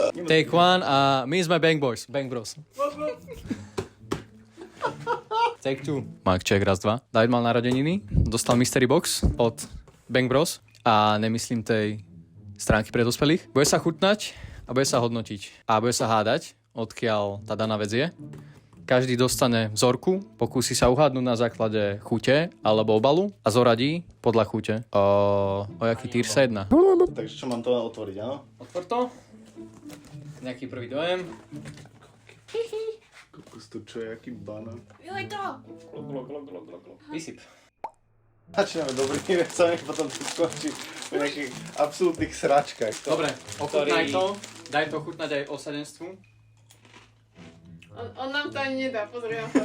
Take one a my sme Bang Boys. Bang Bros. Take two. Mark check, raz, dva. David mal narodeniny, dostal mystery box od Bang Bros. A nemyslím tej stránky pre dospelých. Bude sa chutnať a bude sa hodnotiť. A bude sa hádať, odkiaľ tá daná vec je. Každý dostane vzorku, pokúsi sa uhádnuť na základe chute alebo obalu a zoradí podľa chute. O jaký týr sa jedná. Takže čo mám to otvoriť, áno? Otvor to. Nejaký prvý dojem. Kokos, to čo je, aký banán. Vylej to! Vysyp. Začíname dobrými vecami, potom to skončí v nejakých absolútnych sračkách. Dobre, ochutnaj to. Daj to chutnať aj osadenstvu. On nám to ani nedá, pozri na to.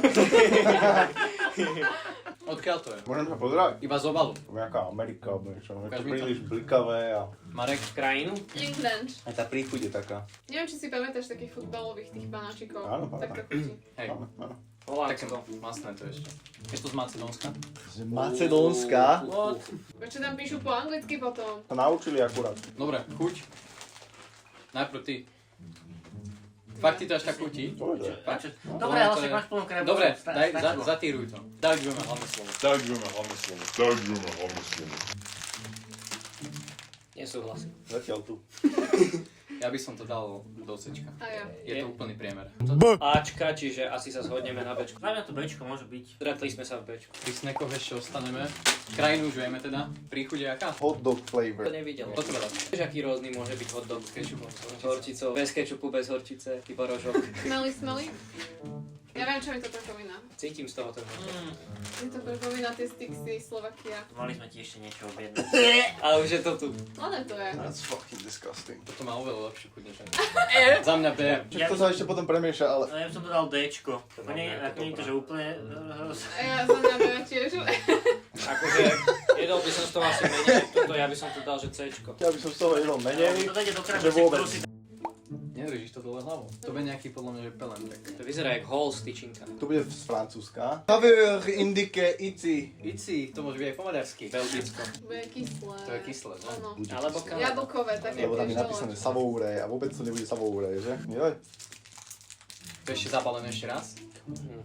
Odkiaľ to je? Môžem sa pozerať? Iba z obalu. Nejaká Amerika, alebo niečo. Je Ukáž to mi to. príliš blikavé a Marek, krajinu? England. aj tá príchuť je taká. Neviem, či si pamätáš takých futbalových tých panáčikov. Áno, Tak to pamätám. chutí. Hej, Áno, áno. také masné to ešte. Je to z Macedónska? Z Macedónska? Prečo tam píšu po anglicky potom? Sa naučili akurát. Dobre, chuť. Najprv ty. Fakt ti to až tak chutí? Povedaj. Dobre, ale však máš plnú krebu. Dobre, zatíruj to. Daj budeme hlavné slovo. Nesúhlasím. Zatiaľ tu. Ja by som to dal do Cčka. A ja. Je to úplný priemer. Ačka, čiže asi sa zhodneme na Bčku. Dajme to Bčko, môže byť. Stretli sme sa v Bčku. Pri snekoch ešte ostaneme. Krajinu už vieme teda. Príchuť je aká? Hot dog flavor. To nevidel. To treba dať. Vieš, aký rôzny môže byť hot dog s kečupom, s horčicou, bez kečupu, bez horčice, iba rožok. Smelly? Ja viem, čo mi to pripomína. Cítim z toho ten Mi to pripomína tie Stixy Slovakia. Mali sme ti ešte niečo objednať. Ale už je to tu. Ladné to je. That's fucking disgusting. Toto má oveľa lepšiu chuť než Za mňa B. To sa ešte potom premieša, ale... No ja by som to dal Dčko. To nie je to, že úplne... A ja za mňa berem tiež. Akože, jedol by som z toho asi menej, toto ja by som to dal, že Cčko. Ja by som z toho jedol menej, To dajte do kremu, že vôbec. Nedržíš to dole hlavou. To bude nejaký podľa mňa, že pelentrek. To vyzerá jak hol z tyčinka. Tu bude z Francúzska. Saveur indique ici. Ici, to môže byť aj po maďarsky. Belgicko. Bude kyslé. To je kyslé, no. Áno. Alebo kamer. Jablkové, také Lebo tam je tiež napísané dole. savoure a vôbec to nebude savoure, že? Joj. To ešte zabalené ešte raz.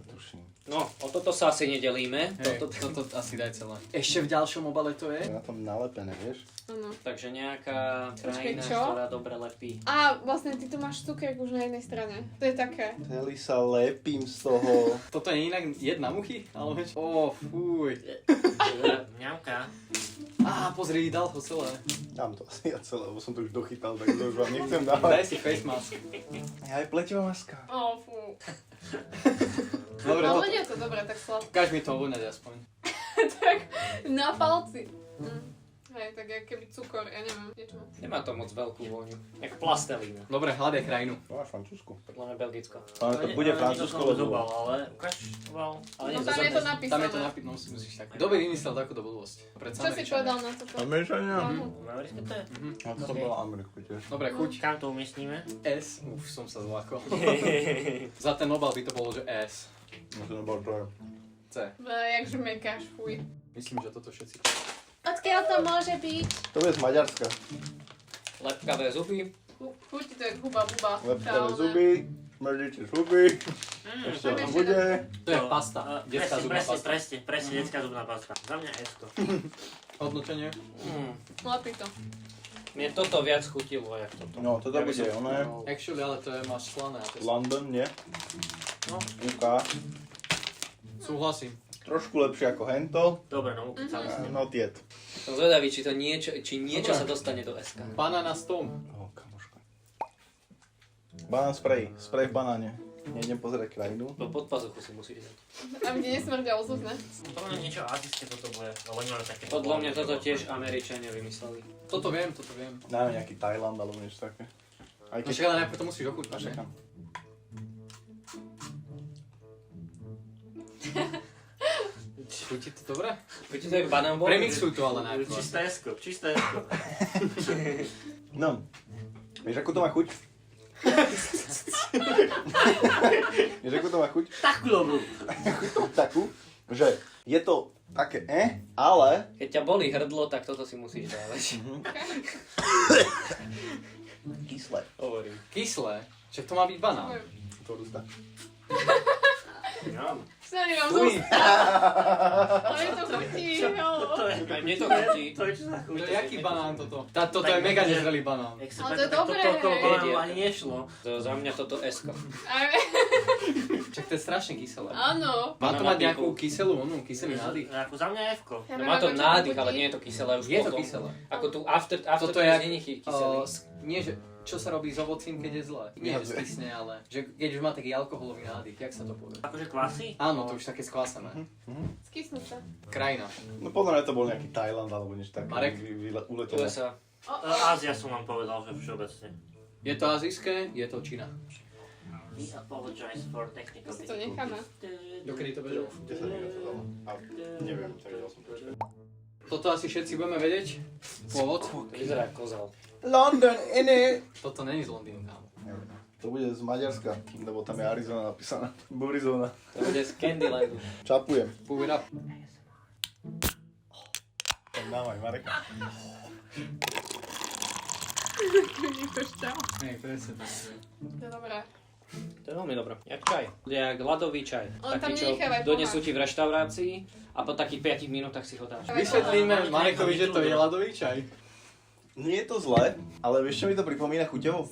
Tuším. No, o toto sa asi nedelíme. Hej, toto asi daj celé. Ešte v ďalšom obale to je? Je na tom nalepené, vieš? Áno. Takže nejaká krajina, čo? ktorá dobre lepí. A vlastne ty tu máš cukrek už na jednej strane. To je také. Celý sa lepím z toho. Toto je inak jedna muchy? Ale Ó, fuj. Mňamka. Á, pozri, dal ho celé. Dám to asi ja celé, lebo som to už dochytal, tak to už vám nechcem Daj dávať. si face mask. Ja aj pletivá maska. Ó, fú. Dobre, No to... nie je to dobré, tak sladko. Ukáž mi to voňať aspoň. Tak na palci. Hej, tak jak keby cukor, ja neviem, niečo. Nemá to moc veľkú vôňu. Jak plastelína. Dobre, hľadaj krajinu. To máš Francúzsku. Podľa mňa Belgicko. Ale to bude Francúzsko, lebo... ale ukáž obal. Ale No nie tam je to Tam napísané. je to napísané, no musíš tak. Kto by vymyslel takúto blbosť? Predsa Čo si povedal na toto? Američania? Americké to je? A to bola Amerika tiež. Dobre, chuť. Kam to umiestnime? S. Už som sa zlákol. Za ten obal by to bolo, že S. No to nebolo to. C. Jak žmekáš, fuj. Myslím, že toto všetci. Odkiaľ to môže byť? To bude z Maďarska. Lepkavé zuby. Chutí to jak huba buba. Lepkavé zuby, smrdíte zuby. Ešte Tam to ešte bude. To je pasta. Detská zubná pasta. Presne, detská zubná pasta. Za mňa S-ko. Hodnotenie? Lepí to. Mne toto viac chutilo, jak toto. No, toto Ja by bude som- oné. Actually, ale to je, máš slané. a to je- London, nie? No. UK. Súhlasím. Trošku lepšie ako hento. Dobre, no ukýcali sme. No tiet. Som zvedavý, či to niečo, Dobre. sa dostane do SK. Banana s tom. Kamoška. Banán spray. Spray v banáne. Nejdem pozerať krajinu. Do pod pazuchu si musíš dať. Aby ti nesmrdel zub, ne? Podľa mňa niečo azijské toto bude. Lebo oni majú také... Podľa mňa toto tiež Američania vymysleli. Toto viem, toto viem. Dáme nejaký Thailand alebo niečo také. Aj No keď... však ale najprv to musíš ochutnať, ne? Čakám. Chutí to dobre? Viete, to je banán bol? Premixuj to ale najprv. Čisté esko, čisté esko. No. Vieš, ako to má chuť? Vieš, ako to má chuť? Takú dobrú. Takú, že je to také ale... Keď ťa bolí hrdlo, tak toto si musíš dávať. Kyslé. Hovorím. Kyslé. Však to má byť banán. To rústa. Ja. Sorry, mám Uj. Ale to chutí, jo. Aj mne to chutí. To je čo za To chuť? je jaký banán toto? Toto je mega nezrelý banán. Jak sa Ale to tak- je dobré, tak toto hej. banánu ani nešlo. Za mňa toto S-ko. Však to je strašne kyselé. Áno. Má to Má mať nejakú kyselú, kyselý nádych. Ako za mňa F-ko. Ja No má to neviem, čo nádych, chutí. ale nie je to kyselé už Je to potom. kyselé. Ako tu after Toto je taste není kyselý. Nie, že čo sa robí s ovocím, keď je zlé. Nie, že skysne, ale že keď už má taký alkoholový nádych, jak sa to povie? Akože kvasy? Áno, to už také skvásené. Skysnuté. Krajina. No podľa mňa to bol nejaký Thailand alebo niečo také. Marek? Uletel. USA. Ázia som vám povedal, že všeobecne. Je to azijské, je to Čína. We apologize for technical Si to necháme. Dokedy to bežalo? 10 minút to dalo. A neviem, tak videl som to. Toto asi všetci budeme vedieť. Pôvod. To vyzerá ako kozal. London in it! Toto není z Londýna, kámo. To bude z Maďarska, lebo tam je Arizona napísaná. Burizona. To bude z Candylandu. Čapujem. Pull it up. Tak dávaj, Marek. Vidíš to šťa. Hej, presne tak. To je dobré. To je veľmi dobré. Jak čaj. Jak ľadový čaj. Ale tam Taký, čo nenechávaj donesú pomáhať. ti v reštaurácii a po takých 5 minútach si ho dáš. Vysvetlíme Marekovi, že to je ľadový čaj. Nie je to zlé, ale vieš, čo mi to pripomína chuťovo?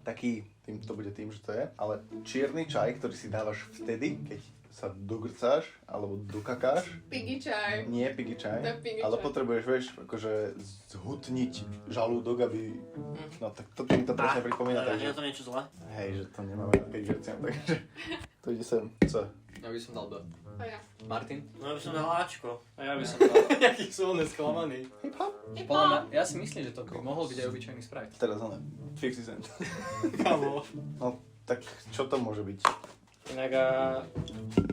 To bude tým, že to je, ale čierny čaj, ktorý si dávaš vtedy, keď sa dogrcáš alebo dokakáš. Piggy čaj. Nie piggy čaj, To je piggy ale čaj. potrebuješ, vieš, akože zhutniť žalúdok, aby... No tak toto mi to presne pripomína, Je takže... to niečo zlé? Hej, že to nemáme, keď grciam, takže... To ide sem. Co? Ja by som dal B. A ja. Martin? No ja by som dal Ačko. A ja by som dal. Jaký sú on sklamaný. Hip-hop. Podľa mňa, ja si myslím, že to by mohol byť aj obyčajný Sprite. Teraz ono, 50 cent. Kámo. No, tak čo to môže byť? Inak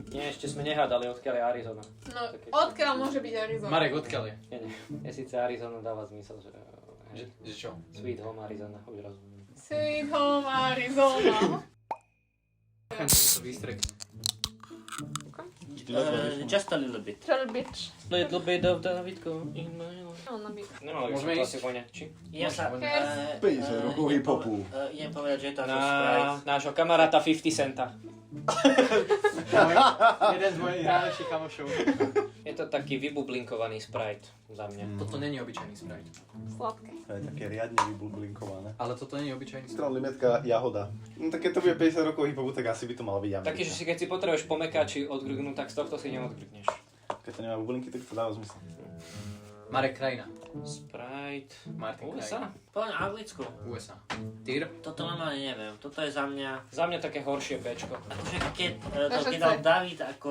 nie, ešte sme nehádali, odkiaľ je Arizona. No, odkiaľ môže byť Arizona? Marek, odkiaľ je? Je síce Arizona dáva zmysel, že... Že čo? Sweet Home Arizona, už rozumiem. Sweet home Arizona. To výstrek. Just a little bit. Little bitch. Little bit of Davidko in my life. No, na byt. Nemali by Môžeme sme to ísť? asi voňať, či? Ja sa... 50 rokov hip-hopu. Idem povedať, že je to ako Na Sprite. nášho kamaráta 50 Centa. Jeden z mojich najlepších kamošov. Je to taký vybublinkovaný Sprite za mňa. Toto není obyčajný Sprite. Sladké. To je také riadne vyblinkované. Ale toto není obyčajný Sprite. Strom limetka jahoda. No tak keď to bude 50 rokov hip-hopu, tak asi by to malo byť Amerika. Taký, že si keď si potrebuješ pomekáči odgrgnúť, tak z tohto si neodgrgneš. Keď to nemá bublinky, tak to dáva zmysel. Marek, krajina. Sprite... Martin, USA? krajina. Povedň Anglicko. USA. Tyr? Toto normálne neviem. Toto je za mňa... Za mňa také horšie Bčko. Akože keď Takže keď dal C. David ako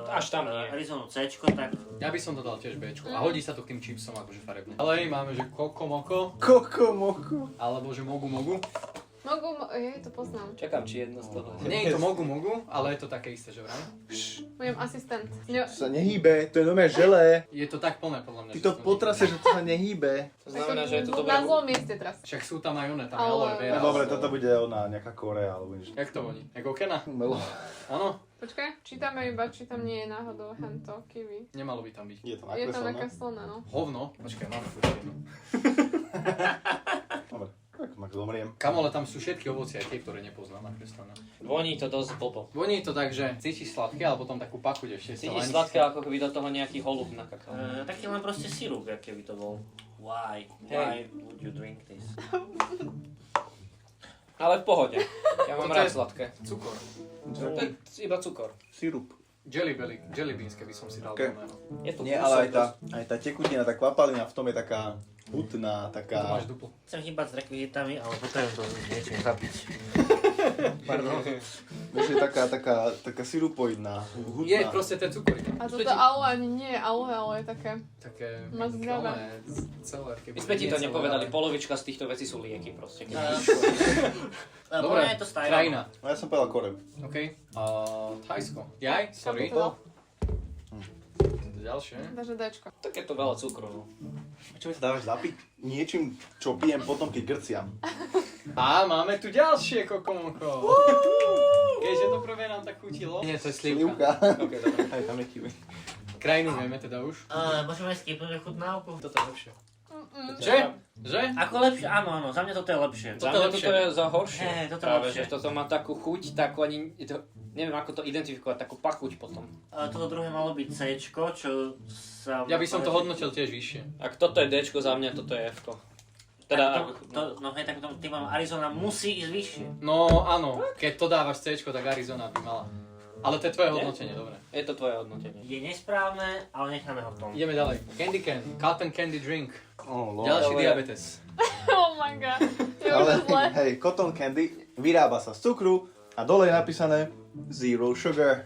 Až tam nie. Arizonu Cčko, tak Ja by som to dal tiež Bčko. A hodí sa to k tým chipsom akože farebne. Ale máme, že Koko Moko, Koko moko. alebo že Mogu Mogu. Ja to poznám. Čakám, či jedno z toho. Nie je to Mogu Mogu, ale je to také isté, že vraj. Budem asistent. Sa nehýbe, to je nové želé. Je to tak plné podľa mňa. Ty že to sa potrase, že to sa nehýbe. To znamená, že je to dobré. Na zlom mieste teraz. Však sú tam aj one, tam je Ale- aloe vera. No dobre, toto bude ona, nejaká Korea alebo niečo. Jak to voní? Jako Kena? Melo. Áno? Počkaj, čítame iba, či tam nie je náhodou hento, kiwi. Nemalo by tam byť. Je to Je tam nakreslené. nakreslené, no. Hovno? Počkaj, máme tu ešte jedno. Dobre, tak mak zomriem. Kam, ale tam sú všetky ovocie, aj tie, ktoré nepoznám nakreslené. Voní to dosť blbo. Voní to tak, že cítiš sladké, ale potom takú pachuť ešte. Cítiš sladké, ako keby do toho nejaký holub nakakal. taký len proste sirup, jak keby to bol. Why? Why would you drink this? Ale v pohode. Ja mám Toto rád je- sladké. Cukor. To je iba cukor. Sirup. Jelly beans, keby som si dal Okay. do meno. Je to Nie, ale aj tá tekutina, tá kvapalina v tom je taká hutná, To taká... máš duplo. Chcem chýbať s rekvizitami, ale potrebujem to niečím zabiť. Pardon. Vieš, je taká sirupoidná, hutná. Je proste ten cukor. A toto aloe ani nie je aloe, ale je také... Také Mazľavé. celé. keby My sme ti to nie celé, nepovedali, ale- polovička z týchto vecí sú lieky proste. Dobre, Dobre, je to style. krajina. No ja som povedal Koreu. OK. Thajsko. Jaj, sorry. Kam Ďalšie. Takže Dčko. Tak je to veľa cukru, no. Čo mi sa dávaš zapiť? Niečím, čo pijem potom, keď grciam. A máme tu ďalšie kokomoko. Keďže to prvé nám tak chutilo. Nie, to je slivka. Ok, dobre. Aj tam je kiwi. Krajinu vieme teda už. Môžeme skipnúť chutnávku? Toto je lepšie. Mm-mm. Že? Že? Ako lepšie? Áno, za mňa toto je lepšie. Za Toto je mňa lepšie. toto je za horšie. Toto je Práve, lepšie. že toto má takú chuť, takú ani... Neviem, ako to identifikovať, takú pachuť potom. Toto druhé malo byť C-čko, čo sa... Ja by som to hodnotil tiež vyššie. Ak toto je Dčko za mňa, toto je Fko. Teda... No hej, tak tým Arizona musí ísť vyššie. No áno, keď to dávaš C, tak Arizona by mala. Ale to je tvoje hodnotenie, dobre. Je to tvoje hodnotenie. Je nesprávne, ale necháme ho v tom. Ideme ďalej. Candy can, cotton candy drink. Oh, Ďalší Ale- diabetes. Oh my god. Je Ale už zle. hej, cotton candy vyrába sa z cukru a dole je napísané zero sugar.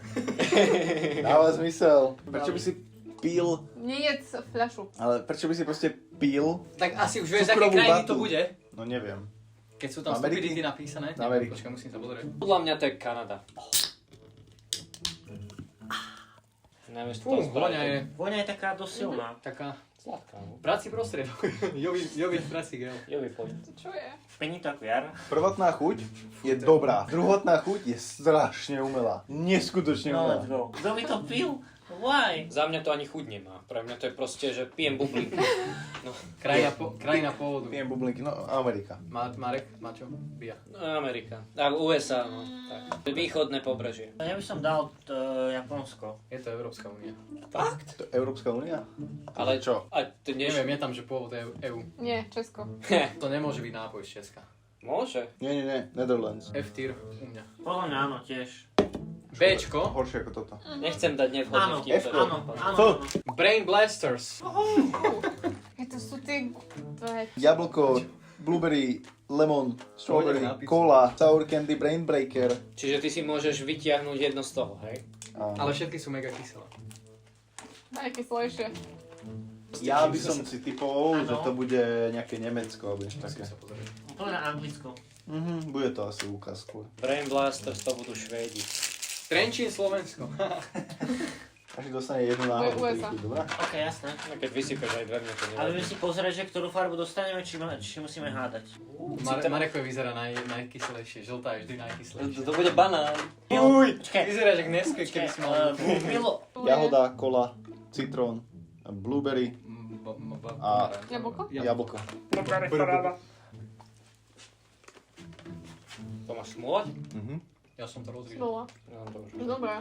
Dáva zmysel. Prečo by si pil, Nejedz fľašu. ale prečo by si proste pil? Tak asi už vieš, z aké Cukrovú krajiny to vatu. bude. No neviem. Keď sú tam Ameriky? stupidity napísané. Z Ameriky. Počkaj, musím sa pozrieť. Podľa mňa to je Kanada. Neviem, čo to Voňa je Voňa je taká dosť silná. taká sladká. No. prací prostriedok. Jovi prací gel. Jo, vypoď. Čo je? Pení to ako jar. Prvotná chuť je dobrá. Druhotná chuť je strašne umelá. Neskutočne No umelá. let's go. Kto by to pil? Why? Za mňa to ani chuť nemá. Pre mňa to je proste, že pijem bublík. Krajina pôvodu. Pijem bublinky, no Amerika. Marek, Mačo, Bia. No, Amerika. A USA, no. Tak. Východné pobrežie. Ja by som dal Japonsko. Je to Európska únia. Fakt? To je Európska únia? Ale Čo? A to nie Neviem, je tam, že pôvod je EU. Nie, Česko. To nemôže byť nápoj z Česka. Môže. Nie, Netherlands. F-tier u mňa. Podľa mňa áno, tiež. Bčko, Horšie ako toto. Nechcem dať nevhodný Áno, vtip. F-ko. áno, áno. Co? Brain Blasters. Keď to sú tie... Jablko, blueberry, lemon, strawberry, Pôjdeme na pizzu. cola, sour candy, brain breaker. Čiže ty si môžeš vytiahnuť jedno z toho, hej? Ale všetky sú mega kyselé. Najkyslejšie. Ja by som si typol, Áno. že to bude nejaké Nemecko, alebo niečo také. Musím sa pozrieť. Podľa Anglicko. Bude to asi Lukas skôr. Brain Blasters, to budú Švédi. Trenčín, Slovensko. Každý dostane jednu náhodu. USA. Dobrá? Ok, jasné. No, keď vysypeš aj dve, mňa to Ale nevadí. my si pozrieť, že ktorú farbu dostaneme, či musíme hádať. Marekové vyzerá najkyselejšie. Žltá je vždy najkyselejšia. To bude banán. Uj, Počkaj. vyzeráš jak Nesquik, keby si mal... Milo. Jahoda, kola, citrón, blueberry a Jablko? jablko. To máš smôľať? Ja som to rozriedol. Nula. No, dobre. Dobré.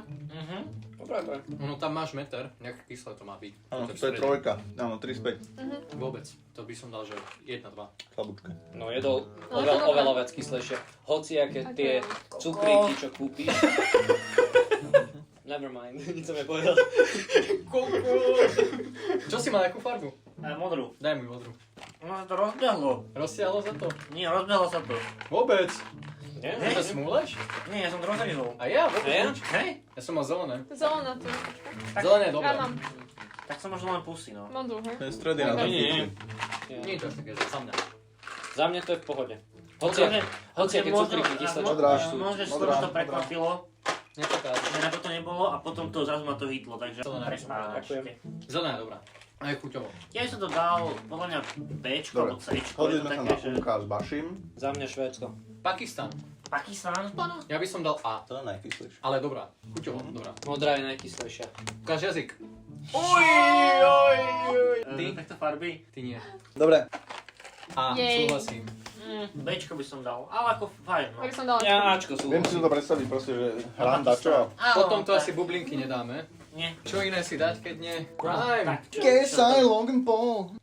Dobre, dobre. No tam máš meter, nejaké kyslé to má byť. Áno, v to je strede. trojka. Áno, 35. Vôbec. To by som dal, že 1, 2. Slabúčka. No jedol Ale to dobré. oveľa viac kyslejšie. Hociaké Ako tie je? cukríky, čo kúpiš. Never mind, nič som nepovedal. Čo si mal, akú farbu? Modrú. Daj mi modrú. No sa to rozbehlo. Rozsiahlo sa to? Nie, rozbehlo sa to. Vôbec. Nie? To smúleš? Nie, ja som to rozrezol. A ja vôbec A ja? nič. Hej? Ja som mal zelené. Zelená tu. Zelené je dobré. Ja mám Tak som možno len pusy, no. modrú, hej? Ten stred je na tom. Nie. Nie je to až také, že za mňa. Za mňa to je v pohode. Môže- Hociaké možno- cukríky, kyslečky. Modrá. Môžeš skôr Modrá, to prekvapilo, Nepokáž. že na to nebolo a potom to zrazu ma to hitlo, takže To ne- prespávaš. ďakujem. Zelená je dobrá. Aj chuťovo. Ja by som to dal, podľa mňa Bčko Dobre. alebo Cčko, je Hodili to sme sa také, na že Lukas Bašim. Za mňa Švédsko. Pakistan. Pakistan. Ja by som dal A. To je najkyslejšie. Ale dobrá. Chuťovo, dobrá. Modrá je najkyslejšia. Ukáž jazyk. Ty? Takto farby. Ty nie. Dobre. A, Jej. súhlasím. Bčko by som dal, ale ako fajn, no. Ja by som dala Ja Ačko sú. Viem si to predstaviť proste, že hranda, čo? Áno, Potom to tak- asi bublinky nedáme. Nie. Čo iné si dať, keď nie? Prime! Tak, čo- KSI, Logan Paul.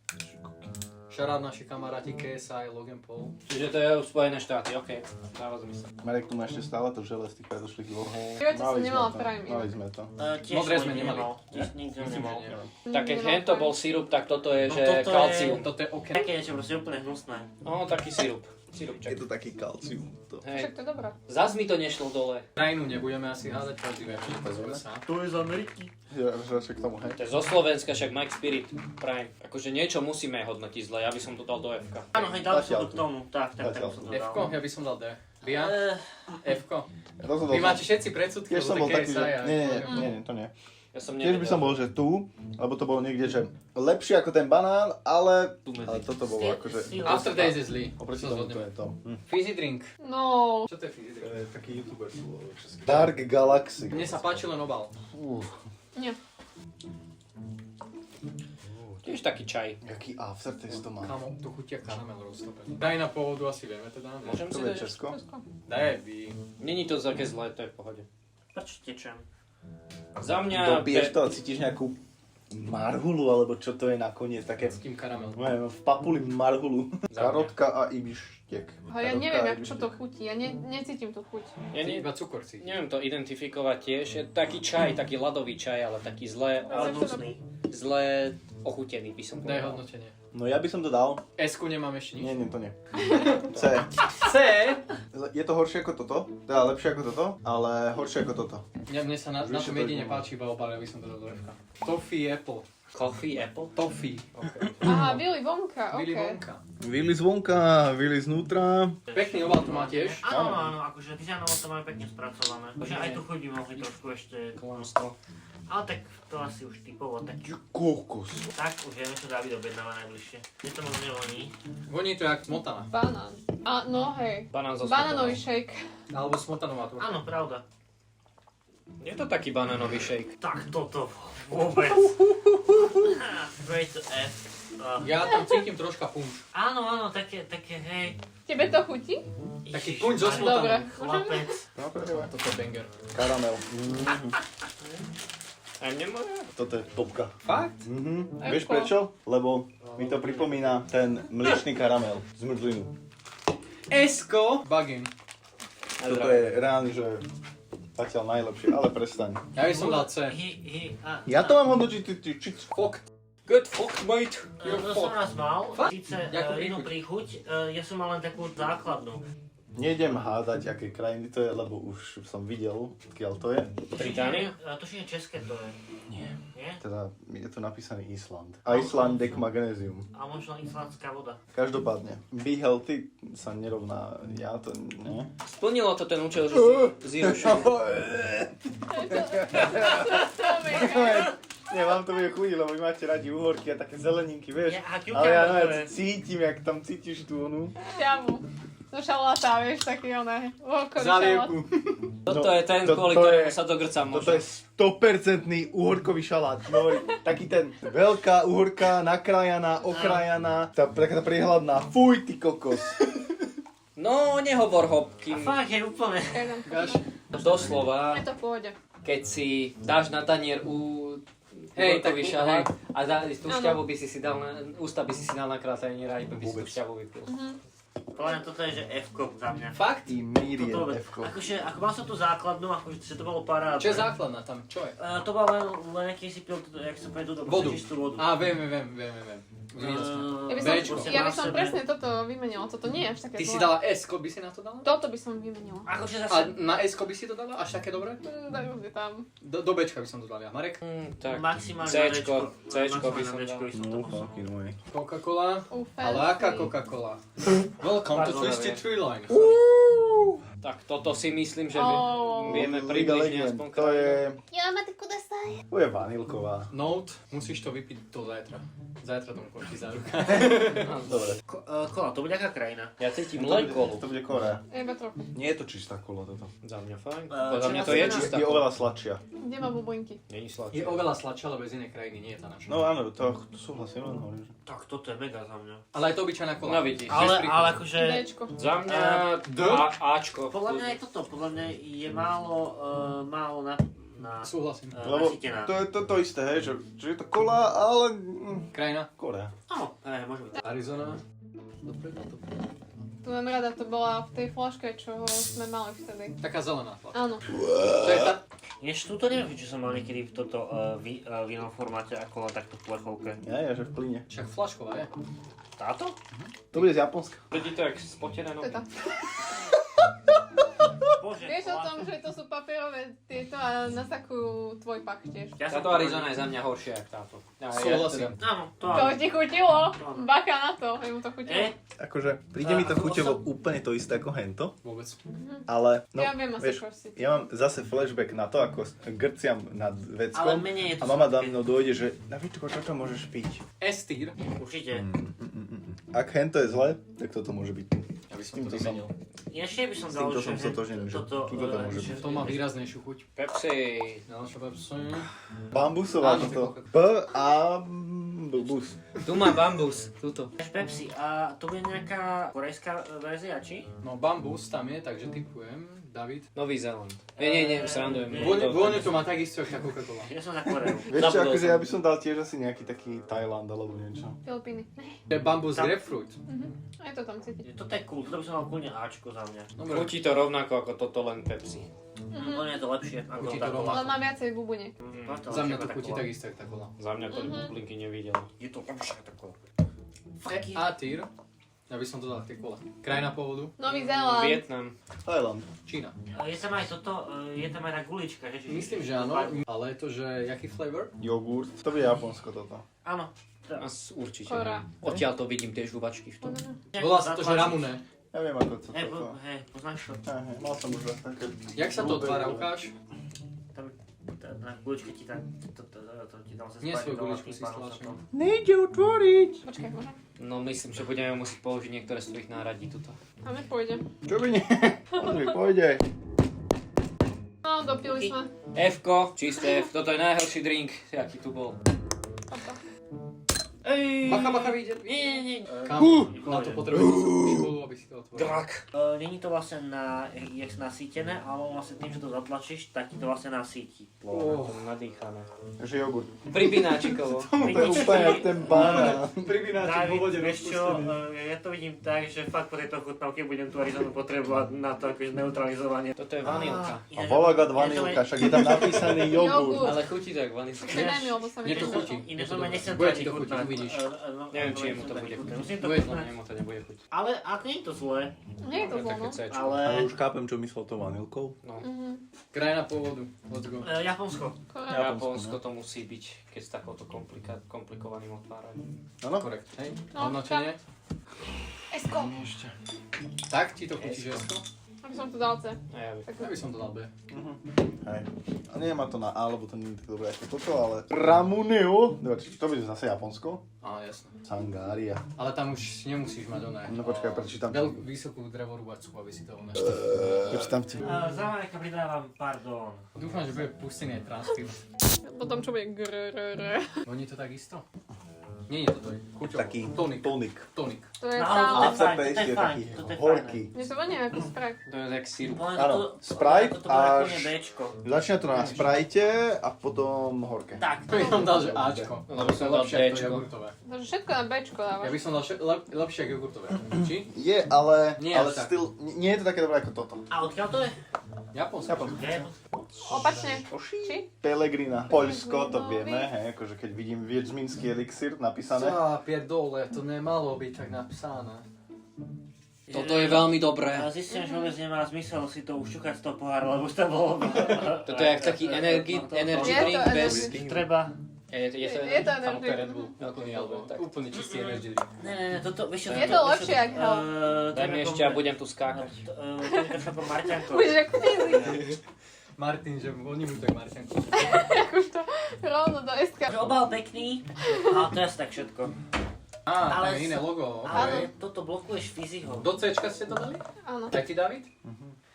Šarát naši kamaráti KSI, Logan Paul. Čiže to je Spojené štáty, okej. Dáva zmysel. Marek, tu má ešte stále to žele z tých predošlých dvoch. Prvé to som Mali sme nemala to, Prime. Mali sme to. Tiež Modré som sme nikdy nemali. nemal. Tiež nikdy som Myslím, nemal. že nie. Tak keď hento bol sirup, tak toto je, No že toto je- kalcium. Toto je OK. Také niečo proste úplne hnusné. No, taký sirup. Sirupček. Je to taký kalcium. To. Však Hej. to je dobré. Zas mi to nešlo dole. Krajinu nebudeme asi hádať, každý vie, že to je z USA. To je z Ameriky. Že k tomu, hej. To je zo Slovenska, však Mike Spirit Prime. Akože niečo musíme hodnotiť zle, ja by som to dal do F-ka. Áno, hej, dal som Zatiaľ to k tomu. Tak Zatiaľ. by som to dal. F-ko? Ja by som dal D. Bia? F-ko? Rozhodol Vy som. máte všetci predsudky, Tiež som lebo bol to je taký, že... KSI a... Nie, to nie. Ja som Tiež by som nevedel. bol, že tu, lebo to bolo niekde, že lepšie ako ten banán, ale... Tu medzi. Ale toto bolo akože... After Days je zlý. Oproti Sa tomu to zhodneme. je to. Fizzy drink. No. Čo to je fizzy drink? je taký youtuber. Dark Galaxy. Mne sa páči len obal. Nie. Ty Tiež taký čaj. Jaký aftertaste to má. Kamo, tu chutia karamel roztopený. Daj na pôvodu asi vieme teda. Môžem To si je dať? Česko? Daj, by. Není to také zlé, to je v pohode. Prečo tečem? Za mňa... Dopiješ to a cítiš nejakú marhulu, alebo čo to je nakoniec, také S tým karamel. v papuli marhulu. Za mňa. Karotka a ibištek. A ja neviem, jak čo to chutí. Ja necítim tú chuť. Ja Iba cukor cíti. neviem to identifikovať tiež. Je taký čaj, taký ľadový čaj, ale taký Ale hnusný. zle ochutený by som Daj povedal. hodnotenie. No ja by som to dal. S-ku nemám ešte nič. Nie, to nie. C. C? Je to horšie ako toto, teda lepšie ako toto, ale horšie ako toto. Mne sa na Vieš, tom čo to jedine je? páči iba obal, ja by som to dal do Fka. Toffee Apple. Coffee, apple? Toffee. Aha, Willy Wonka, Willy okej. Wonka. Willy zvonka, Willy znútra. Pekný obal tu má tiež. Áno, akože dizajnovo to majú pekne spracované. Akože aj tu chodí mohli trošku ešte klamstvo. Ale tak to asi už typovo, tak Kokos. už vieme, čo David objednáva najbližšie. Mne to moc nevoní. Voní to jak smotana. Banán. A no hej. Banán so Banánový smotanou. shake. Alebo smotanová trošku. Áno, pravda. Je to taký banánový shake. Tak toto vôbec. Straight to F. Ja tam cítim troška punč. Áno, také hej. Tebe to chutí? Taký Ježiš, punč so Maria, smotanou. Dobre. Chlapec. Toto je banger. Karamel. A nemoja? Toto je topka. Fakt? Vieš prečo? Lebo mi to pripomína ten mliečný karamel z mrzlinu. S-ko. Bagin. Toto je reálne, že zatiaľ najlepšie, ale prestaň. Ja by som dal C. Ja to mám hodnotiť, ty. Fuck. Good fuck, mate. To som raz mal, síce Jakú inú príchuť, ja som mal len takú základnú. Nejdem hádať, aké krajiny to je, lebo už som videl, odkiaľ to je. Británia? Tuším, že české to je. Nie. Nie? Teda je tu napísaný Island. Icelandic Magnesium. A možno islandská voda. Každopádne, be healthy sa nerovná, ja to ne. Splnilo to ten účel, že si zero sugar. Nie, vám to bude chutiť, lebo vy máte radi uhorky a také zeleninky, vieš. Ja, a Ale ja cucumber. cítim, jak tam cítiš tú onu. Šťavu. Do šaláta, vieš, taký oné. Uhorkový šalát. Zalievku. Toto je ten, to- kvôli to ktorému je- sa dogrcam Toto je možno. 100% uhorkový šalát. No, taký ten veľká uhorka, nakrájaná, okrajaná, taká priehľadná. Fuj, ty kokos. No, nehovor ho, A kým fakt je úplne. Gaš. doslova, Je to v pohode. keď si dáš na tanier Hej, uhorkový tak- šalát hej. a tú Áno. šťavu by si dal na, ústa by si dal na krátanier a iba by si tú Vôbec. šťavu vypil. Podľa mňa toto je, že F-ko za mňa. Fakt? Ty mírie, Toto vôbec. F-ko. Akože, ako mal som tú základnú, akože to bolo parádne. Čo je základná tam? Čo je? To bol len keď si pil, jak sa povedal, Vodu. čistú vodu. Á, viem. Ja by som, Béčko. ja by som presne toto vymenila. Toto nie je až také Ty si zlé. dala S-ko, by si na to dala? Toto by som vymenila. Akože A zase na S-ko by si to dala? Až také dobré? Dajú si tam. Do Bčka by som to dal ja. Marek? Tak, maximálne C-čko, na C-čko by maximálne som na Dčko dal. by som to No, posunul. fucking way. Coca-Cola? Fancy. Ale aká Coca-Cola? Welcome to Pardon, Twisted neviem. Tree Line. Tak toto si myslím, že Oh. vieme Liga približne Legend, aspoň to je... Yamatsu To je vanilková. Note, musíš to vypiť do zajtra. Zajtra tomu končí záruka. Dobre. Kola, to bude aká krajina? Ja cítim To len bude- kolu. To bude Korea. Iba trochu. Nie je to čistá kola toto. Za mňa fajn. Eh, Podľa čo mňa na to je sebe čistá Je kola. oveľa sladšia. Kde má bublinky? Není Je sladšia. oveľa sladšia, lebo z inej krajiny nie je tá naša. No áno, to súhlasím, len hovorím, že... Tak toto je mega za mňa. Ale aj to obyčajná kola. No vidíš. Ale akože... Dčko. Za mňa D? Ačko. Podľa mňa je toto, podľa mňa je málo na Súhlasím. Lebo nasýtená. to je to isté, hej, že je to kola, ale... Krajina? Korea. Áno, môže byť. Arizona? Dobre. Tu mám rada, to bola v tej flaške, čo sme mali vtedy. Taká zelená flaška. Áno. To je tá... Ešte túto neviem, či som mal niekedy v toto v inom formáte ako takto v plechovke. Ja, že v plyne. Však flašková je. Táto? To bude z Japonska. Vidí to jak spotené To je nohy. tá. Bože, Vieš o tom, že to sú papierové tieto a nasakujú tvoj pak tiež. Ja som Táto Arizona je za mňa horšia jak táto. Súhlasím. Áno, to To áno. ti chutilo? Baka na to, mu to chutilo. Akože, príde mi to chuťovo úplne to isté ako hento, Vôbec. ale... No, Ja viem asi vieš, prosiť. ja mám zase flashback na to, ako grciam nad Ale veckom menej je to a mama sladké. dávno dojde, že Davidko, čo môžeš piť? S-tier. Určite. Ak hento je zle, tak toto môže byť. Ja by som Týmto to vymenil. Ešte by som S dal, týmto som stotožnený, že toto... tuto to môže byť. To má výraznejšiu chuť. Pepsi. Ďalšia Pepsi. Bambusová Áno, toto. ty P a bus. Tu má bambus, tuto. Pepsi, a to bude nejaká korejská verzia, či? No bambus tam je, takže typujem. David. Nový Zéland. Nie, srandujem. Vône to má takisto, ako tá Coca-Cola. Ja som za Koreu. Vieš čo, Zabudol akože som. ja by som dal tiež asi nejaký taký Thailand alebo niečo. Filipíny. To je bambus Tam- grapefruit. Aj to tam cítiť. Toto je cool, toto by som mal kľudne Ačko za mňa. Dobre. Chutí to rovnako ako toto, len Pepsi. Podľa mňa je to lepšie ako Chutí to tá rovnako. kola. Ale má viacej bubuniek. Za mňa to chutí takisto, ako tá kola. Za mňa to bublinky nevidel. Je to lepšie ako tá kola. A týr. Ja by som to dal k tej kole. Krajina pôvodu. Nový Zéland. Vietnam. Thailand. Čína. Je tam aj toto, je tam aj tá gulička, že? Myslím, že áno, ale to, že jaký flavor? Jogurt. To bude Japonsko toto. Áno. Určite. Kora. Odtiaľ to vidím tie žuvačky v tom. Volá sa to, že ramune. Ja viem ako to Hej, toto. poznáš to? Hej, mal som už raz také. Jak sa to otvára, ukáž? Tam, na guličke ti tam, to ti tam sa Nie spáči svoju dole guličku tým si pádom sa stlačím. to- Nejde otvoriť. Počkaj, môžem? No myslím, že budeme musieť použiť niektoré z tvojich náradí tuto. A nepôjde. Čo by nie? On mi pôjde. No, dopili sme. F-ko, čisté F. Toto je najhorší drink, aký tu bol. Toto. Ej! Bacha, vyjde. Nie. Kam? Na to potrebuješ školu, aby si to otvoril. Drak. Není to vlastne jak nasýtené, ale vlastne tým, že to zatlačíš, tak ti to vlastne nasýti. To nadýchané. Že jogurt. Pribináčikovo. To je úplne jak ten banán. David, vieš čo, ja to vidím tak, že fakt po tejto chutnávke budem tú Arizonu potrebovať na to akože neutralizovanie. Toto je vanilka. A Volagat vanilka, však je tam napísaný jogurt. Jogurt. Ale chutí tak vanilka. Daj mi, lebo sa mi Mne to chutí. Iné Je to som dobré. nechcem to Bude ani ti to chutiť, chutnať. uvidíš. Neviem, či jemu to bude chutiť. Musím to Bude to, chutnať. Jemu to nebude chutiť. Ale nie je to zlé, Nie je to zlo, Také no. C-čko. ale... Ale už chápem, čo myslel to vanilkou. No. Krajina pôvodu. Let's go. Japonsko. Korea. Japonsko to musí byť, keď s takouto komplikovaným otváraním. Áno? Korekt. Hej, No, hodnotenie. Esko. Tak ti to chutí, že Esko? Aby som to dal C. A ja by... Ja by som to dal B. Hej. A nie má to na A, lebo to nie je tak dobré ako toto, ale... Ramuneo. Dobre, to bude zase Japonsko. Á, jasné. Sangária. Ale tam už nemusíš mať oné. No počkaj, prečítam. Vysokú drevorúbačku, aby si to oné. Prečítam ti. Za Mareka pridávam pardon. Dúfam, že bude pustený aj transcript. Potom čo bude grrrr. Oni to tak isto? Nie je to chuťovo. Taký Tonik. tonik. Tonik. To je No, tam. to je fajn, Aftertaste to je je fajn, taký toto je horký. Mne sa vonia ako Sprite. To je jak sírup. Áno, Sprite to bude až- úplne Bčko. Začína to na Sprite a potom horké. Tak, To by som dal, že Ačko. No, by som dal lepšie ako to Dčko. jogurtové. Takže všetko na Bčko Ja dávaš. by som dal lepšie ako jogurtové. Či? Je, ale, Nie, ale ale tak. styl, nie je to také dobré ako toto. a odkiaľ to je? Japonsko. Opačne. Či? Pellegrina. Poľsko, to vieme, hej, akože keď vidím viedzmínsky elixír napísané. Za pierdole, to nemalo byť tak napísané. Toto je veľmi dobré. A zistím, že vôbec nemá zmysel si to ušťukať z toho pohára, lebo už to bolo... Toto je jak taký energy Je drink to bez... energy. Treba... Je Je to tam energy. Red Bull. Úplný, alebo tak. Úplne čistý energy drink. Ne, toto, vieš čo... Je to lepšie jak hell. Daj mi ešte a budem tu skákať. To je trošku ako Marťanko. Budeš ako fízy. Martin, že oni mu tak Marťanku. Jak už to rovno do SK. Obal pekný, ale to je asi tak všetko. Á, Ale tam je iné logo. Ale okej. toto blokuješ fyziho. Do Cčka ste to dali? Áno. Taký David?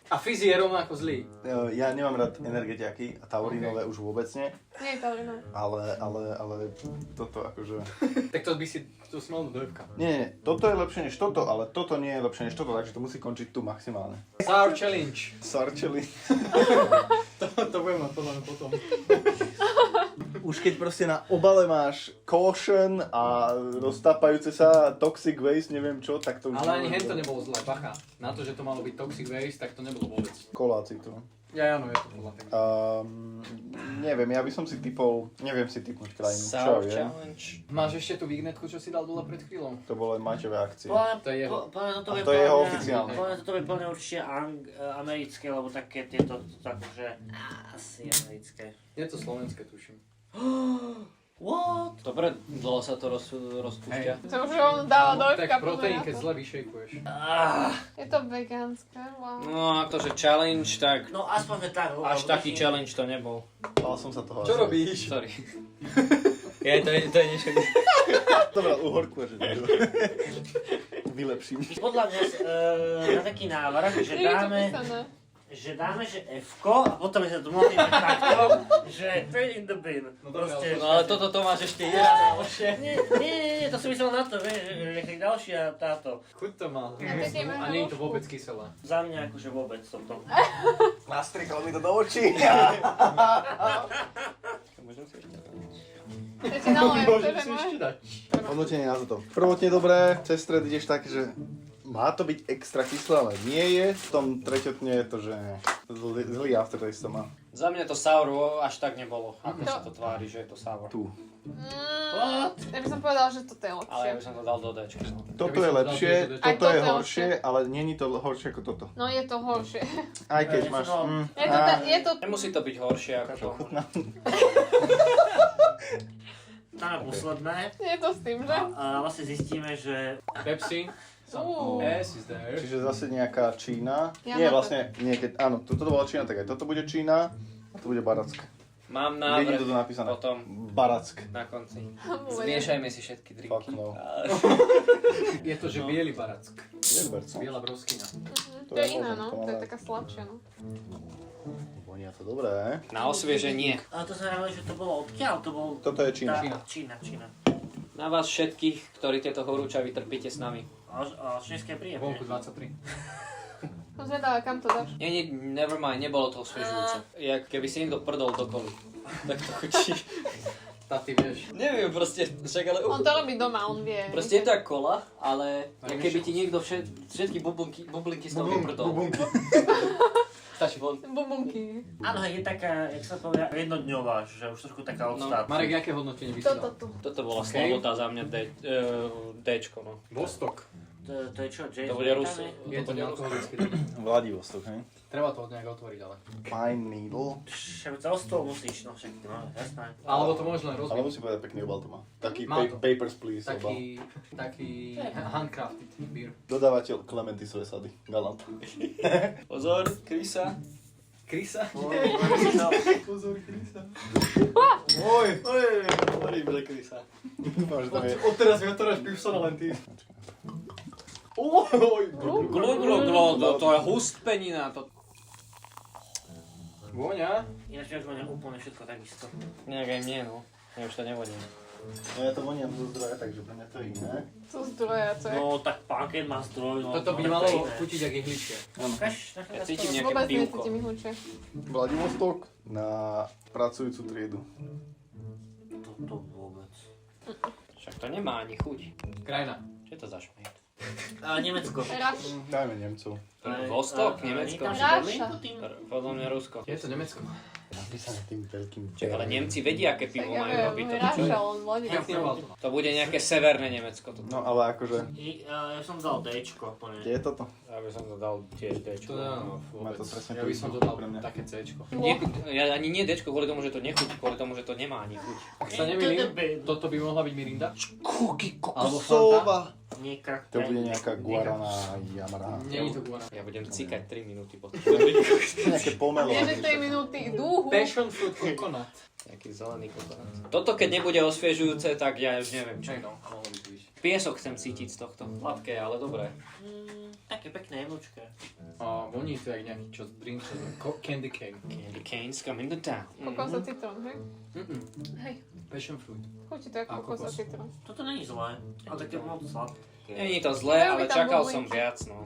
A Fizzy je rovnako zlý. Ja nemám rád energetiaky a taurínové už vôbec nie, Nie je to iné. ale toto akože... Tak to by si to smal do F-ka. Nie, toto je lepšie než toto, ale toto nie je lepšie než toto, takže to musí končiť tu maximálne. Sour Challenge. Sarčeli. To budem mať podľa mňa potom. Už keď proste na obale máš caution a roztápajúce sa toxic waste, neviem čo, tak to už... Ale ani hento nebolo zlé, bacha. Na to, že to malo byť toxic waste, tak to nebolo vôbec. Koláci tu. Ja, áno, je to podľa tak. Neviem, ja by som si typol, neviem si typnúť krajinu. Čo Sour je? Challenge. Máš ešte tú vignetku, čo si dal dole pred chvíľou? To bolo len Maťové akcie. To je jeho. A to je jeho oficiálne. Toto je plne určite americké, lebo také tieto, takže asi americké. Je to slovenské, tuším. What? Dobre, dlho sa to rozpúšťa. To už rovno dáva do Tak F-ka. proteín, keď zle vyšejkuješ. Je to vegánske, wow. No, akože challenge, tak No aspoň že tak. až taký challenge to nebol. Bál som sa toho. Čo asi. robíš? Sorry. To je niečo... Dobre, uhorkuješ. vylepším. Podľa mňa na taký návrh, že Nie je to dáme, písané. že F-ko a potom sme sa tu mohli mať takto, že trade in the bin. Proste, No ale toto to máš ešte jeden. nie, to som myslel na to, vieš, že keď ďalšia táto. Chuť to má. Ja taký A nie je to vôbec kyselé. Za mňa akože vôbec toto. Nastrikal mi to do očí. Ja ti nalujem, to je moje. dať. Hodnotenie na toto. Prvotne dobré, cez stred ideš tak, že má to byť extra kyslé, ale nie je. V tom treťotne je to, že zlý aftertaste to má. Za mňa to sour až tak nebolo. Ako sa to tvári, že je to sour. Tu. Ja by som povedala, že toto je Ale lepšie. ja by som to dal do Dčka. Toto je lepšie, Aj toto je toto je horšie, ale není to horšie ako toto. No je to horšie. Aj keď máš... Je to Nemusí to byť horšie ako to. Dáme posledné je to s tým, že? a vlastne zistíme, že Pepsi. S is there. Čiže zase nejaká Čína. Ja Nie, mám vlastne, nie, áno, toto bola Čína, tak aj toto bude Čína. A to bude Barack. Mám Vidím návrh to tu napísané. potom Barack. na konci. Zmiešajme si všetky Fuck drinky. no. Je to, že biely barack. Jedberco. Biela broskina. To je iná, no. To je taká slabšia, no. Vonia to dobré. Na osvieženie. ale to sa hovorí, že to bolo odkiaľ, to bol... Toto je Čína. Čína. Na vás všetkých, ktorí tieto horúčavy trpíte s nami. A čínske príjemne. Vonku 23. No zvedáva, kam to dáš? Nie, never mind, nebolo to osviežujúce. Jak keby si niekto prdol do koli. Tak to chutí. Tá ty vieš. Neviem, proste, však ale... On to robí doma, on vie. Proste je to jak kola, ale jak keby ti niekto všetky bublinky z toho vyprdol. Stačí von. Bubunky. Áno, je taká, jak sa povie, jednodňová, že už trošku taká odstáva. Marek, aké hodnotenie by si dal? Toto tu. Toto bola OK. slabota za mňa Dčko, no. Vostok. To je čo, James? To bude Ruso. Je to nealkoholické. Vladivostok, hej? Treba to nejak otvoriť, ale. Pine Needle. Však za ostol musíš, no však, no, jasné. Alebo to možno Ale rozbiť. musím povedať, pekný obal to má. Taký Má to. papers, please obal. Taký handcrafted beer. Dodávateľ Clementisové sady. Galant. Pozor, Krisa. Krisa? Pozor, Krisa. Oj! Hovorím, že Krisa. Dúfam, že tam je... Odteraz mi otváraš pivsona len ty. Glo, to je hustpenina. To... Vôňa? Ináč ja už mám úplne všetko takisto. Nejak aj mne, no. Ja už to nevodím. No ja to voniam zo zdroja, takže pre mňa to je iné. To zdroja, to je. No tak paket má zdroj, no. Toto by no, malo tak to je iné. chutiť jak ihličie. Ja cítim nejaké Vôbec pivko. necítim ich hučie. Vladivostok na pracujúcu triedu. Toto vôbec. Však to nemá ani chuť. Krajina. Čo je to za šmejt? A Nemecko. Raš. Dajme Nemcov. Vostok, Nemecko. Raša. Podľa mňa Rusko. Je to Nemecko. Napísané tým veľkým Čak, ale Nemci vedia, aké Tak pivo ja majú robiť. viem, To, Raša, on vladí. Pekný obal to má. to bude nejaké severné Nemecko. To. No ale akože, Ja som dal Dčko plne. kde je toto? Ja by som to dal tiež Dčko. To dá, no, Má vôbec. to presne Ja by som to dal také Cčko. Ja ani nie Dčko kvôli tomu, že to nechutí, kvôli tomu, že to nemá ani chuť. Ak sa nemýlim, toto by mohla byť Mirinda. Kúky Alebo kokosová. Nie krak. To bude nejaká guarana jamara. Nie je to guara. Ja budem cikať 3 minúty potom. Nejaké pomelo. Nie, že 3 minúty dúhu. Passion fruit coconut. Nejaký zelený kokonát. Toto keď nebude osviežujúce, tak ja už neviem čo. Čaj no, mohlo by to byť. Piesok chcem cítiť z tohto. Sladké, ale dobré. Také pekné jemnučké. A voní to jak nejaký čo drink, čo candy cane. Candy canes coming to town. Kokos a citrón, hej? Hej. Passion fruit. Chutí to ako A kokos a kokos. citrón. Toto není zlé. Ale také moc sladké. Není to zlé, Majú by ale tam čakal bublinky. som viac, no.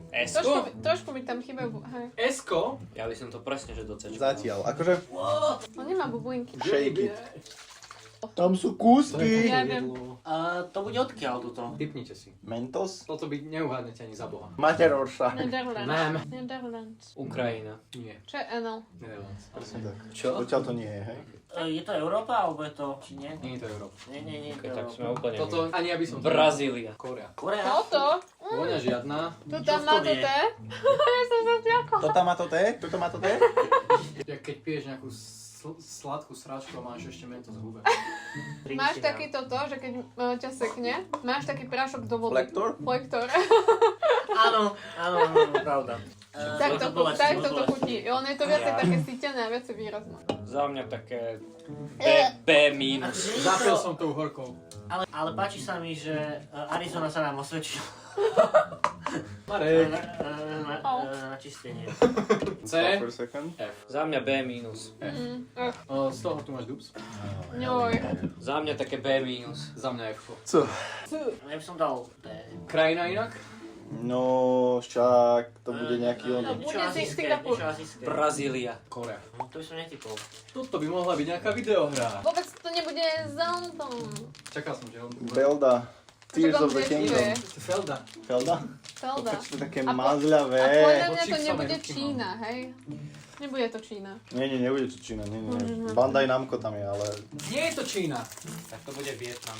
Trošku mi tam chýbajú, hej. Esko? Ja by som to presne, že do C. Zatiaľ, akože On nemá bublinky. shake it. Tam sú kúsky. Ja viem. A to bude odkiaľ toto? Typnite si. Mentos? Toto by neuhádnete ani za boha. Materorša. Nederland. Nederland. Ukrajina. Nie. Čo je NL? Netherlands. Presne tak. Čo? Odtiaľ to nie je, hej? Je to Európa, alebo je to... Či nie? Nie je to Európa. Nie, Okay, to tak Európa. sme úplne... Toto ani ja by som... Brazília. Korea. Korea? Toto? Vôňa žiadna. Tu tam Čo má to to je? té? Ja som sa zľakla. Toto má to té? Toto má to té? Jak keď piješ nejakú sladkú sráčku a máš ešte mento z hube. Máš taký toto, že keď ťa sekne, máš taký prášok do vody. Flektor? Flektor. Áno, pravda. Tak to chutí. On je to viacej také sítené a viacej výrazné. Za mňa také B minus. Zapil som tou horkou. Ale páči sa mi, že Arizona sa nám osvedčila. Marek. Na čistenie. C. Per second. F. Za mňa B minus. Z toho tu máš dubs. Joj. Za mňa také B minus. Za mňa F. Co? Ja by som dal B. Krajina inak? No, však to bude nejaký on. Niečo Bude azijské, Singapur. niečo azijské. Brazília. Korea. To by som netypol. Toto by mohla byť nejaká videohra. Vôbec to nebude Zelton. Čakal som, že on tu bude. Belda. Tears of the Čakám, že Kingdom. je. Felda. Felda? Zelda. To sú také A mazľavé. podľa mňa to Chips nebude Ameriky, no. Čína, hej? Nebude to Čína. Nie, nebude to Čína, nie. Bandai Namco tam je, ale... Nie je to Čína. Tak to bude Vietnam.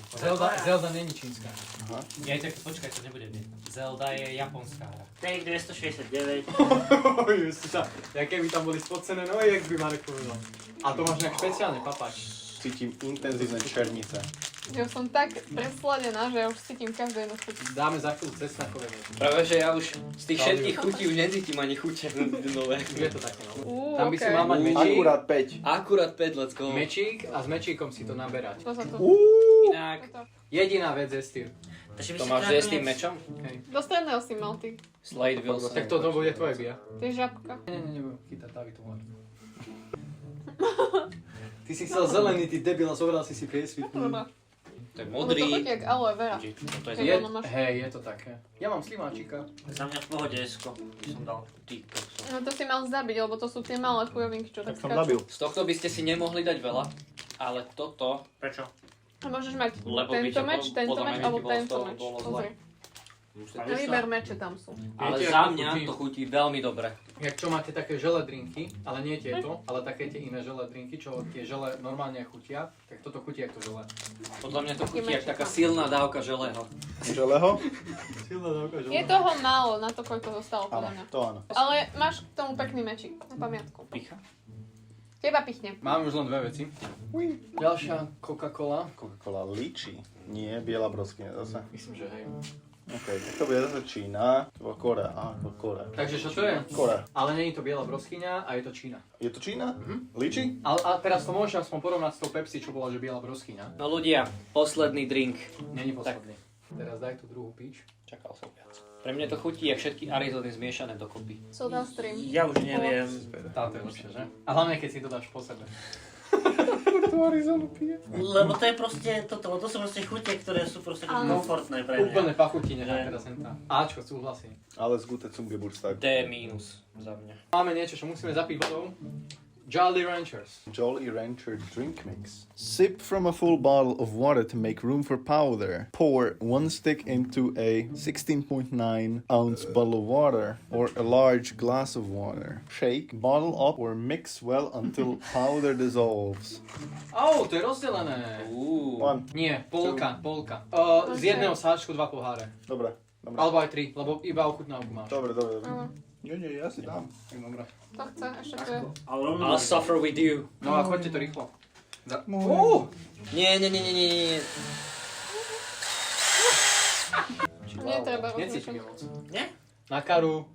Zelda není čínska. Nie, tak počkaj, to nebude Vietnam. Zelda je japonská hra. Take 269. Ja keby tam boli spocené nohy, jak by Marek povedal. A to máš nejak špeciálne, papáč. Cítim intenzívne černice. Ja som tak presladená, že ja už cítim každé jedno chuť. Dáme za chvíľu cesnakové niečo. Práve, že ja už z tých všetkých chutí už necítim ani chute nové. Je to také, no. Tam by si okej. mal mať mečík. Akurát 5. Akurát 5, let's go. Mečík a s mečíkom si to naberať. To sa tu... Inak, Toto. Jediná vec je s tým. Takže by to si máš nakoniec- zjesť s tým mečom? Do stredného si mal ty. Slade Wilson. Tak toto bude tvoje bia. Ty žabka. Nie, nebudem chytať Davi tu len. Ty si chcel zelený, ty debil, a zobral si priesvitný. Dobre. To je Ono to modrý. chutí jak aloe vera. To je Je, Ono máš- hej, je to také. Ja mám slimáčika. Za mňa v pohode S-ko by som dal. Ty kokso. No to si mal zabiť, lebo to sú tie malé chujovinky, čo tak Tak som skáču. nabil. Z tohto by ste si nemohli dať veľa, ale toto, Prečo? A môžeš mať Lebo by tento to meč, bolo- tento podľa meč, mňa by alebo ti bolo tento z toho meč. bolo zle. Pozri. A Na vieš výber meče tam sú. ale Viete, za ako mňa chutí? to chutí veľmi dobre. Jak čo máte také žele drinky, ale nie tieto, ale také tie iné žele drinky, čo tie žele normálne chutia, tak toto chutí ako žele. Podľa mňa to chutí Taký ako taká meček. silná dávka želeho. Želeho? Silná dávka žele. Je toho málo na to, koľko zostalo Áno, podľa mňa. to áno. Ale máš k tomu pekný mečík na pamiatku. Picha. Teba pichne. Máme už len dve veci. Ďalšia Coca-Cola. Coca-Cola líči. Nie, biela broskyňa zase. Myslím, že hej. OK, tak to bude zase Čína. To bola Korea. Aha, to Korea. Takže čo to je? Korea. Ale nie je to biela broskyňa a je to Čína. Je to Čína? Líči? A teraz to môžem aspoň porovnať s tou Pepsi, čo bola, že biela broskyňa. No ľudia, posledný drink. Není posledný. Teraz daj tú druhú pič. Čakal som viac. Pre mňa to chutí jak všetky Arizony zmiešané dokopy. Soda stream. Ja už neviem. Táto je lepšia, že? A hlavne, keď si to dáš po sebe. Lebo to je proste toto, to sú proste chute, ktoré sú proste Áno. komfortné pre mňa. Úplne pachutine, Že? teraz sem tá. Ačko, súhlasím. Ale z gute Zungeburtstag. D minus za mňa. Máme niečo, čo musíme zapiť vodou. Jolly Ranchers. Jolly Rancher drink mix. Sip from a full bottle of water to make room for powder. Pour one stick into a 16.9 ounce bottle of water or a large glass of water. Shake, bottle up or mix well until powder dissolves. To je rozdelené. One. Nie, polka. Z jedného sáčku 2 poháre. Dobre. Alebo aj 3, lebo iba ochutnávku máš. Dobre. Áno. Nie, ja si dám. Tak dobre. To chce, ešte to je. Ale rovno I'll suffer with you. No a choďte to rýchlo. Nie. Nie treba Necítim je rozmýšľať. moc. Nie? Na karu.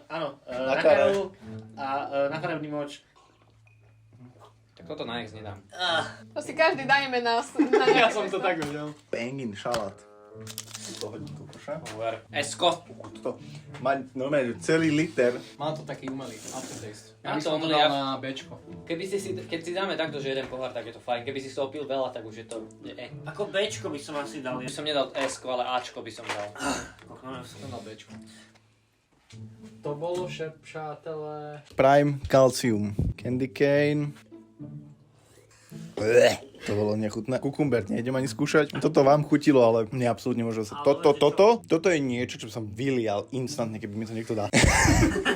Áno, Na na kare. karu a na farebný moč. Tak toto na X nedám. To si každý dajme na Ja nejaké som to miesto. tak vedel. Bangin šalát. To hodím do koša. Over. Esko. Toto. Má normálne celý liter. Má to taký umelý aftertaste. Ja Má by to som to umelý dal na Bčko. Keď si dáme takto, že jeden pohár, tak je to fajn. Keby si z toho pil veľa, tak už je to... Ako Bčko by som asi dal. By som nedal S-ko, ale Ačko by som dal. Som dal Bčko. To bolo přátelé. Prime Calcium. Candy cane. To bolo nechutné. Kukumber nejdem ani skúšať. Toto vám chutilo, ale mne absolútne môže sa. Ale Toto je niečo, čo som vylial instantne, keby mi to niekto dá.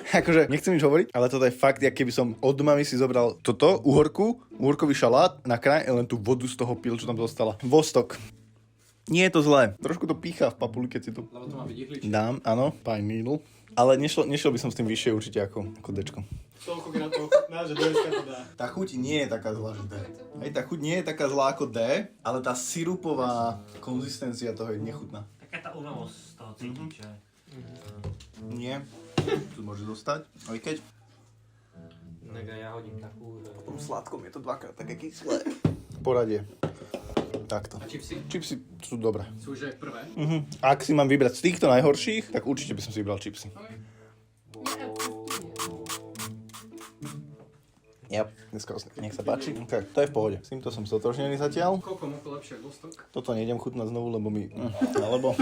Akože, nechcem nič hovoriť, ale toto je fakt, jak keby som od mami si zobral toto, uhorkový šalát, na kraj len tú vodu z toho pil, čo tam zostala. Vostok. Nie je to zlé. Trošku to pícha v papuli, keď si to Lebo to má byť ihličie. dám, áno, pine needle. Ale nešiel by som s tým vyššie určite ako Dčko. Toľkokrát to ochutná, že dneska to dá. Tá chuť nie je taká zlá, že D. Hej, tá chuť nie je taká zlá ako D, ale tá sirupová konzistencia toho je nechutná. Taká tá umelosť z toho cítiť, že... Nie. Tu môže zostať. Aj keď Nega, ja hodím takú... po tom sladkom je to dvakrát také kyslé. Poradie. Takto. A čipsy? Čipsy sú dobré. Sú už aj prvé. Ak si mám vybrať z týchto najhorších, tak určite by som si vybral čipsy. Yep, nech sa páči. Okay, to je v pohode. S týmto som stotožnený zatiaľ. Koľko moku lepšie ako Vostok? Toto nejdem chutnať znovu, lebo mi... Alebo...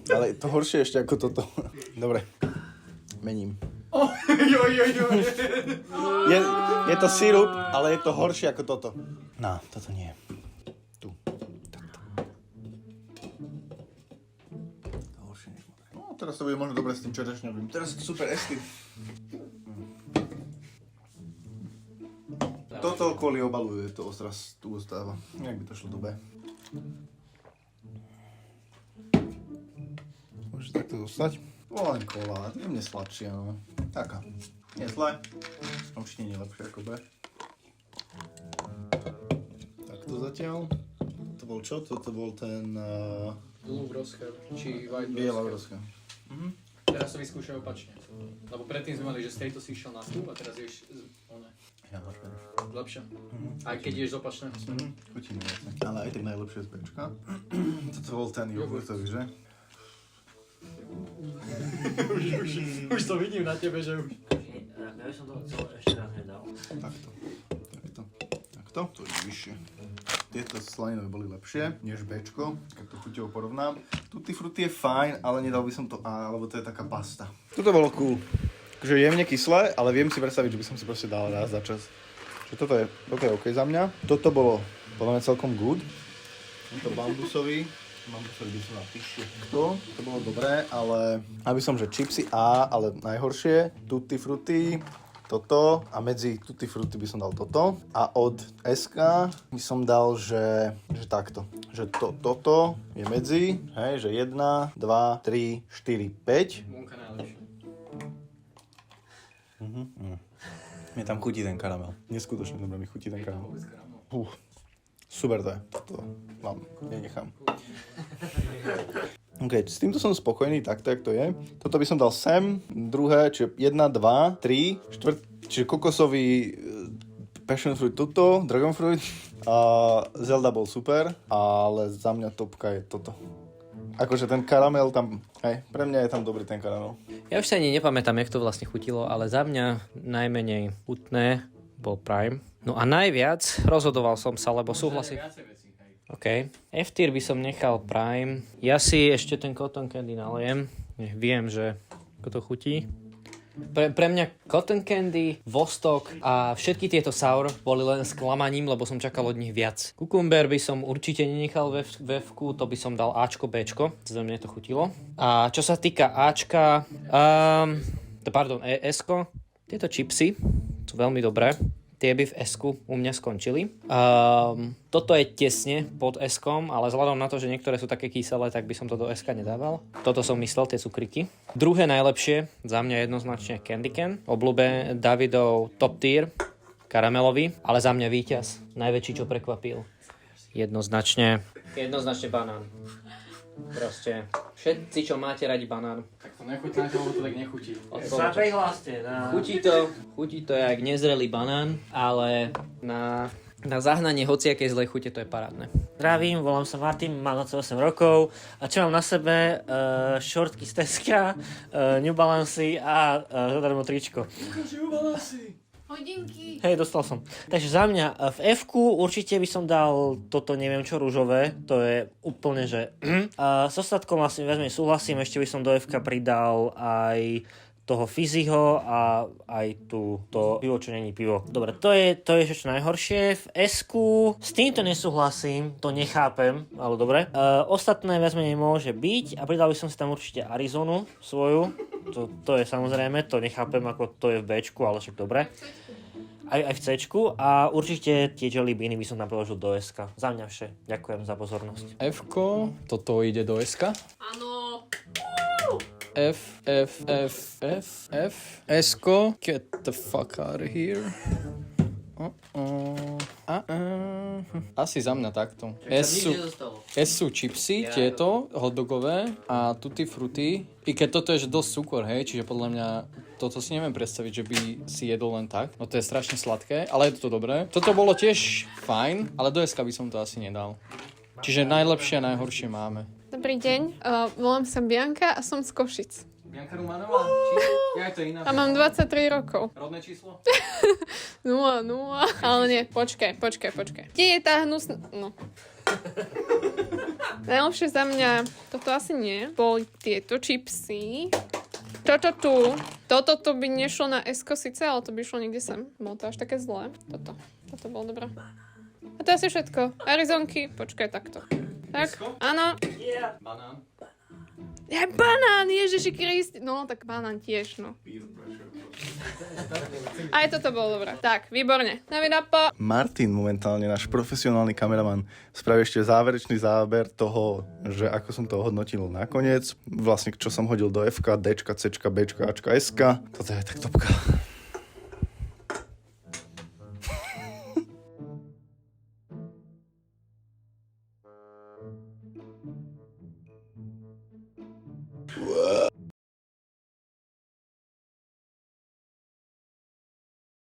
Ale to horšie ešte ako toto. Dobre. Mením. Je to sirup, ale je to horšie ako toto. Toto nie. Tu. Takto. To horšie než modré. No, teraz to bude možno dobre s tým čerešňovým. Teraz je to super esty. Toto kvôli obalu je to ostras tu ostáva. Nejak by to šlo do B. Môžeš takto zostať? Len kola, jemne sladšia, no. Taká. Nie zle. Určite nie lepšie ako B. Takto zatiaľ. To bol čo? Toto bol ten... Blue Roscher, či White Biela Roscher. Roscher. Teraz to vyskúšaj opačne. Lebo predtým sme mali, že z tejto si išiel na tú a teraz ješ one. Ja máš vedieť. Lepšie. Aj keď ješ z opačného smeru. Chutí mi viac. Ale aj tak najlepšie z Bčka. Toto bol ten jogurtový, že? Už to vidím na tebe, že už. Ja by som to celé ešte raz nedal. Takto. To je vyššie. Tieto slaninové boli lepšie než Bčko, keď to chuťovo porovnám. Tutti frutti je fajn, ale nedal by som to A, lebo to je taká pasta. Toto bolo cool. Takže jemne kyslé, ale viem si predstaviť, že by som si proste dal raz za čas. Čiže toto je OK za mňa. Toto bolo podľa mňa celkom good. Tento bambusový by som dal vyššie. To bolo dobré, ale aby som, že chipsy A, ale najhoršie, tutti frutti, toto a medzi tutti frutti by som dal toto a od SK by som dal, že takto, že toto je medzi, hej, že 1, 2, 3, 4, 5. Múnka najlepšia. Mne tam chutí ten karamel. Neskutočne dobre mi chutí ten karamel. Super to je. Toto vám nenechám. OK, s týmto som spokojný, takto, jak to je. Toto by som dal sem, druhé, čiže 1, 2, 3, čiže kokosový passion fruit toto, dragon fruit a Zelda bol super, ale za mňa topka je toto. Akože ten karamel tam, hej, pre mňa je tam dobrý ten karamel. Ja už sa ani nepamätám, jak to vlastne chutilo, ale za mňa najmenej chutné bol Prime. No a najviac rozhodoval som sa, lebo súhlasím. OK. F-tier by som nechal Prime. Ja si ešte ten cotton candy nalejem. Viem, že ako to chutí. Pre mňa cotton candy, Vostok a všetky tieto sour boli len sklamaním, lebo som čakal od nich viac. Kukumber by som určite nenechal ve F-ku, to by som dal Ačko, Bčko. Za mňa to chutilo. A čo sa týka Ačka, S-ko, tieto čipsy sú veľmi dobré. Tie by v S-ku u mňa skončili. Toto je tesne pod S-kom, ale vzhľadom na to, že niektoré sú také kyselé, tak by som to do S-ka nedával. Toto som myslel, tie cukriky. Druhé najlepšie, za mňa jednoznačne Candy Can. Obľúbe Davidov top tier, karamelový, ale za mňa víťaz. Najväčší, čo prekvapil. Jednoznačne banán. Proste všetci, čo máte radi banán. Tak to nechutnáte, lebo to tak nechutí. Sa prihláste. Chutí to jak nezrelý banán, ale na zahnanie hociakej zlej chute to je parádne. Zdravím, volám sa Martin, mám 28 rokov a čo mám na sebe? Šortky z Teska, New Balance a zadarmo tričko. Hodinky. Hej, dostal som. Takže za mňa v F-ku určite by som dal toto neviem čo rúžové, to je úplne že s ostatkom vlastne veľmi súhlasím, ešte by som do F-ka pridal aj toho Fizzyho a aj to pivo, čo není pivo. Dobre, to je ešte najhoršie. V S-ku s týmto nesúhlasím, to nechápem, ale dobre. Ostatné viac menej môže byť a pridal by som si tam určite Arizonu svoju. To je samozrejme, to nechápem, ako to je v B-čku, ale však dobre. Aj v C-čku a určite tie Jelly Beany by som tam preložil do S-ka. Za mňa vše. Ďakujem za pozornosť. F-ko, toto ide do S-ka. Áno. F, S-ko, get the fuck out of here. Asi za mňa takto. S sú chipsy, tieto hotdogové a tutti frutti. I keď toto je že dosť cukor, hej, čiže podľa mňa Toto si neviem predstaviť, že by si jedol len tak. No to je strašne sladké, ale je to dobré. Toto bolo tiež fajn, ale do SK by som to asi nedal. Čiže najlepšie a najhoršie máme. Dobrý deň, volám sa Bianka a som z Košic. Bianka Rumanová? Ja to iná. A mám 23 rokov. Rodné číslo? 0, ale nie, počkaj. Kde je tá hnusná... No. Najlepšie za mňa, toto asi nie, boli tieto čipsy. Toto tu by nešlo na S-ko síce, ale to by šlo niekde sem. Bolo to až také zlé. Toto bolo dobré. A to je asi všetko. Arizonky, počkaj takto. Tak, áno. Banán. Ja, banán, Ježiši Kristi. No, tak banán tiež, no. Aj toto bolo dobré. Tak, výborne. Navidapo. Martin, momentálne náš profesionálny kameraman, spraví ešte záverečný záber toho, že ako som to hodnotil nakoniec. Vlastne, čo som hodil do F-ka, D-čka, C-čka, B-čka, A-čka, S-ka. Toto je tak topka.